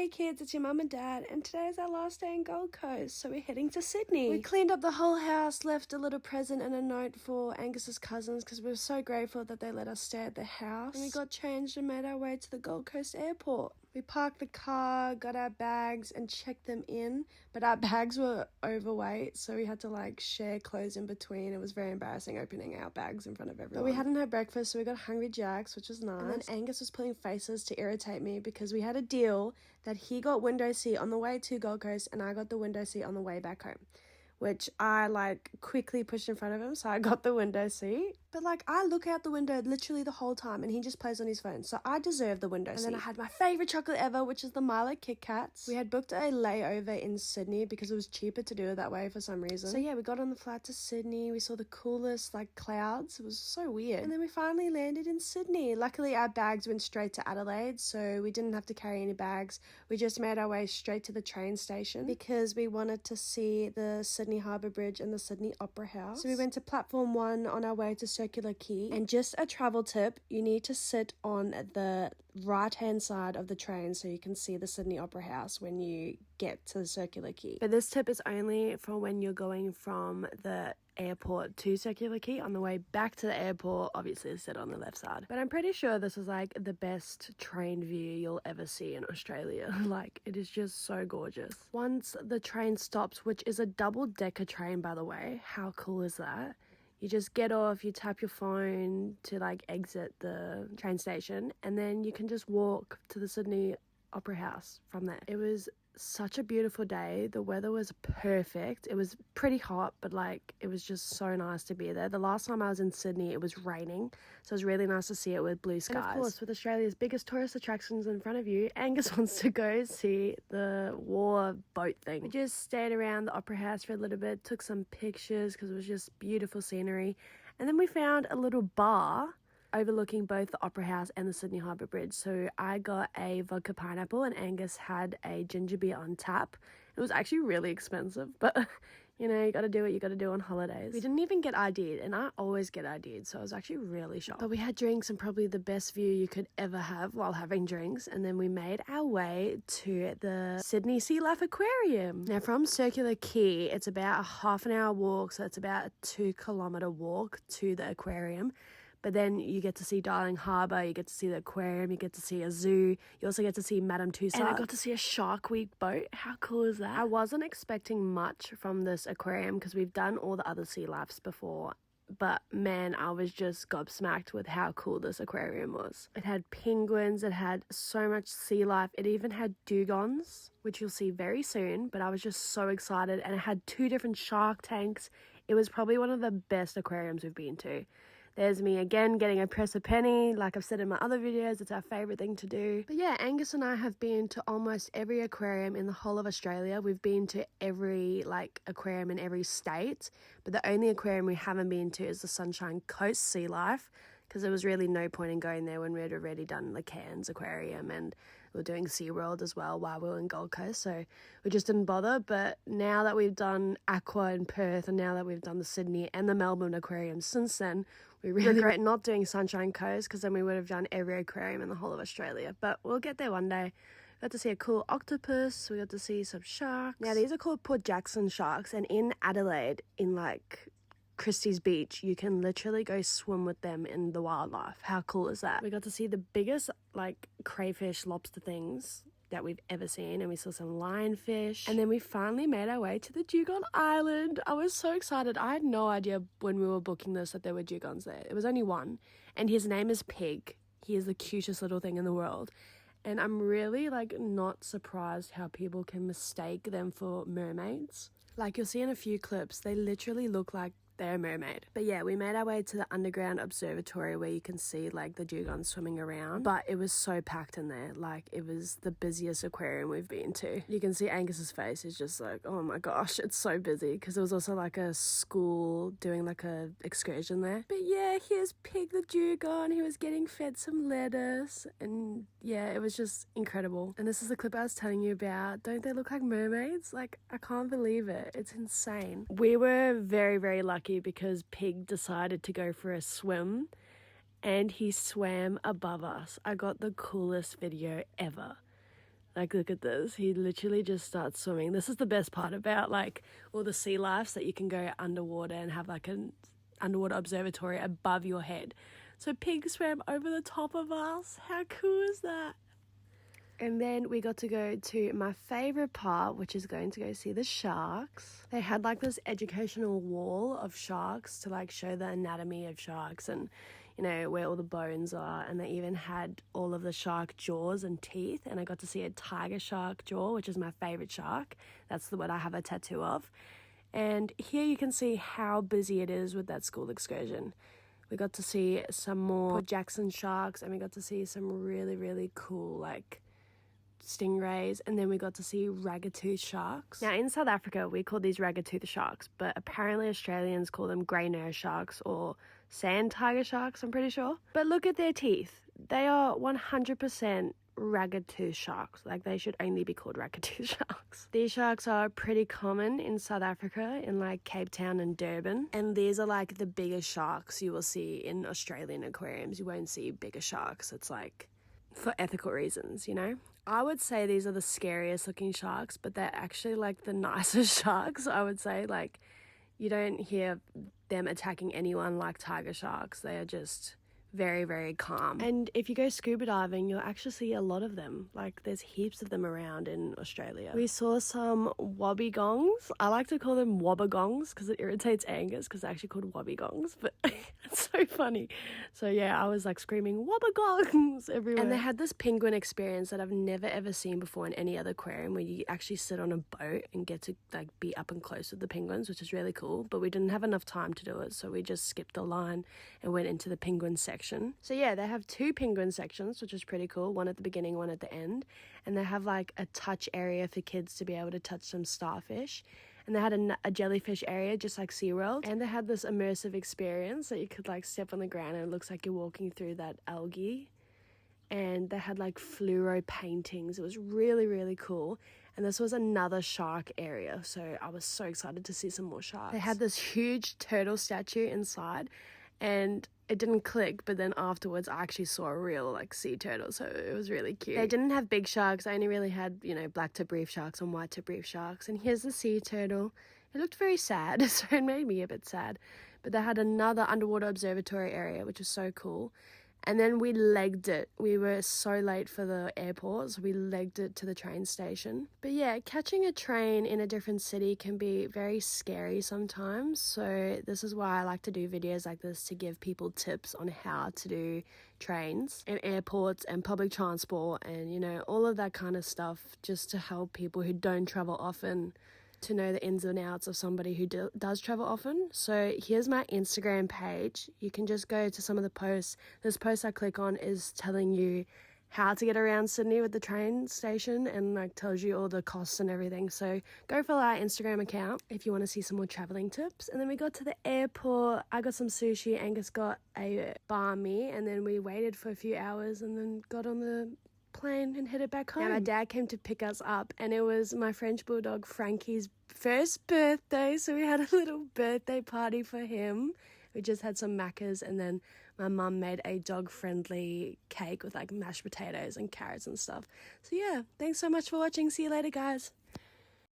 Hey kids, it's your mum and dad, and today is our last day in Gold Coast, so we're heading to Sydney. We cleaned up the whole house, left a little present and a note for Angus's cousins because we were so grateful that they let us stay at the house. And we got changed and made our way to the Gold Coast airport. We parked the car, got our bags and checked them in, but our bags were overweight, so we had to share clothes in between. It was very embarrassing opening our bags in front of everyone. But we hadn't had breakfast, so we got Hungry Jacks, which was nice. And then Angus was pulling faces to irritate me because we had a deal that he got window seat on the way to Gold Coast and I got the window seat on the way back home, which I quickly pushed in front of him, so I got the window seat. But I look out the window literally the whole time and he just plays on his phone, so I deserve the window seat. And then I had my favourite chocolate ever, which is the Milo Kit Kats. We had booked a layover in Sydney because it was cheaper to do it that way for some reason. So yeah, we got on the flight to Sydney, we saw the coolest clouds. It was so weird. And then we finally landed in Sydney. Luckily our bags went straight to Adelaide, so we didn't have to carry any bags. We just made our way straight to the train station because we wanted to see the Sydney Harbour Bridge and the Sydney Opera House. So we went to platform 1 on our way to Circular Quay. And just a travel tip, you need to sit on the right hand side of the train so you can see the Sydney Opera House when you get to the Circular Quay. But this tip is only for when you're going from the airport to Circular Quay. On the way back to the airport, obviously sit on the left side. But I'm pretty sure this is the best train view you'll ever see in Australia. It is just so gorgeous. Once the train stops, which is a double-decker train, by the way, how cool is that? You just get off, you tap your phone to exit the train station, and then you can just walk to the Sydney Opera House from there. It was such a beautiful day. The weather was perfect. It was pretty hot, but it was just so nice to be there. The last time I was in Sydney, it was raining, so it was really nice to see it with blue skies. And of course, with Australia's biggest tourist attractions in front of you, Angus wants to go see the war boat thing. We just stayed around the Opera House for a little bit, took some pictures because it was just beautiful scenery, and then we found a little bar overlooking both the Opera House and the Sydney Harbour Bridge. So I got a vodka pineapple and Angus had a ginger beer on tap. It was actually really expensive, but you gotta do what you gotta do on holidays. We didn't even get ID'd, and I always get ID'd, so I was actually really shocked. But we had drinks and probably the best view you could ever have while having drinks, and then we made our way to the Sydney Sea Life Aquarium. Now from Circular Quay, it's about a half an hour walk, so it's about a 2-kilometre walk to the aquarium. But then you get to see Darling Harbour, you get to see the aquarium, you get to see a zoo, you also get to see Madame Tussauds. And I got to see a Shark Week boat. How cool is that? I wasn't expecting much from this aquarium because we've done all the other sea lives before. But man, I was just gobsmacked with how cool this aquarium was. It had penguins, it had so much sea life, it even had dugongs, which you'll see very soon, but I was just so excited. And it had 2 different shark tanks. It was probably one of the best aquariums we've been to. There's me again getting a press a penny. Like I've said in my other videos, it's our favourite thing to do. But yeah, Angus and I have been to almost every aquarium in the whole of Australia. We've been to every aquarium in every state. But the only aquarium we haven't been to is the Sunshine Coast Sea Life, because there was really no point in going there when we had already done the Cairns Aquarium and we were doing SeaWorld as well while we were in Gold Coast, so we just didn't bother. But now that we've done Aqua in Perth and now that we've done the Sydney and the Melbourne Aquarium since then, we really regret not doing Sunshine Coast because then we would have done every aquarium in the whole of Australia. But we'll get there one day. We got to see a cool octopus, we got to see some sharks. Now these are called Port Jackson sharks, and in Adelaide, in Christie's Beach, you can literally go swim with them in the wildlife. How cool is that? We got to see the biggest crayfish lobster things that we've ever seen, and we saw some lionfish, and then we finally made our way to the dugong island. I was so excited. I had no idea when we were booking this that there were dugongs there. There was only one, and his name is Pig. He is the cutest little thing in the world. And I'm really not surprised how people can mistake them for mermaids. You'll see in a few clips, they literally look like they're a mermaid. But yeah, we made our way to the underground observatory where you can see the dugongs swimming around, but it was so packed in there. It was the busiest aquarium we've been to. You can see Angus's face is just oh my gosh, it's so busy, because there was also a school doing a excursion there. But yeah, here's Pig the dugong. He was getting fed some lettuce, and yeah, it was just incredible. And this is the clip I was telling you about. Don't they look like mermaids? I can't believe it. It's insane. We were very, very lucky because Pig decided to go for a swim and he swam above us. I got the coolest video ever. Like, look at this. He literally just starts swimming. This is the best part about, like, all the sea life, that you can go underwater and have, like, an underwater observatory above your head. So Pig swam over the top of us. How cool is that? And then we got to go to my favourite part, which is going to go see the sharks. They had, like, this educational wall of sharks to, like, show the anatomy of sharks and, you know, where all the bones are. And they even had all of the shark jaws and teeth. And I got to see a tiger shark jaw, which is my favourite shark. That's the one I have a tattoo of. And here you can see how busy it is with that school excursion. We got to see some more Port Jackson sharks, and we got to see some really, really cool, like, stingrays, and then we got to see ragged-tooth sharks. Now, in South Africa, we call these ragged-tooth sharks, but apparently Australians call them grey nurse sharks or sand tiger sharks, I'm pretty sure. But look at their teeth. They are 100% ragged-tooth sharks. Like, they should only be called ragged-tooth sharks. These sharks are pretty common in South Africa, in, like, Cape Town and Durban. And these are, like, the biggest sharks you will see in Australian aquariums. You won't see bigger sharks. It's, like, for ethical reasons, you know? I would say these are the scariest looking sharks, but they're actually, like, the nicest sharks, I would say. Like, you don't hear them attacking anyone like tiger sharks. They are just very, very calm. And if you go scuba diving, you'll actually see a lot of them. Like, there's heaps of them around in Australia. We saw some wobbegongs. I like to call them wobbegongs because it irritates Angus, because they're actually called wobbegongs, but it's so funny. So yeah, I was like screaming wobbegongs everywhere. And they had this penguin experience that I've never ever seen before in any other aquarium, where you actually sit on a boat and get to, like, be up and close with the penguins, which is really cool. But we didn't have enough time to do it, so we just skipped the line and went into the penguin section. So yeah, they have 2 penguin sections, which is pretty cool. One at the beginning, one at the end. And they have, like, a touch area for kids to be able to touch some starfish. And they had a jellyfish area, just like SeaWorld. And they had this immersive experience that you could, like, step on the ground and it looks like you're walking through that algae. And they had, like, fluoro paintings. It was really, really cool. And this was another shark area, so I was so excited to see some more sharks. They had this huge turtle statue inside, and it didn't click, but then afterwards I actually saw a real, like, sea turtle, so it was really cute. They didn't have big sharks. They only really had, you know, black tip reef sharks and white tip reef sharks. And here's the sea turtle. It looked very sad, so it made me a bit sad. But they had another underwater observatory area, which was so cool. And then we legged it. We were so late for the airport, so we legged it to the train station. But yeah, catching a train in a different city can be very scary sometimes. So this is why I like to do videos like this, to give people tips on how to do trains and airports and public transport and, you know, all of that kind of stuff, just to help people who don't travel often to know the ins and outs of somebody who does travel often. So here's my Instagram page. You can just go to some of the posts. This post I click on is telling you how to get around Sydney with the train station, and, like, tells you all the costs and everything. So go follow our Instagram account if you want to see some more traveling tips. And then we got to the airport. I got some sushi. Angus got a banh mi, and then we waited for a few hours and then got on the plane and headed back home. And my dad came to pick us up, and it was my French bulldog Frankie's first birthday, so we had a little birthday party for him. We just had some macas, and then my mum made a dog-friendly cake with, like, mashed potatoes and carrots and stuff. So yeah, thanks so much for watching. See you later, guys.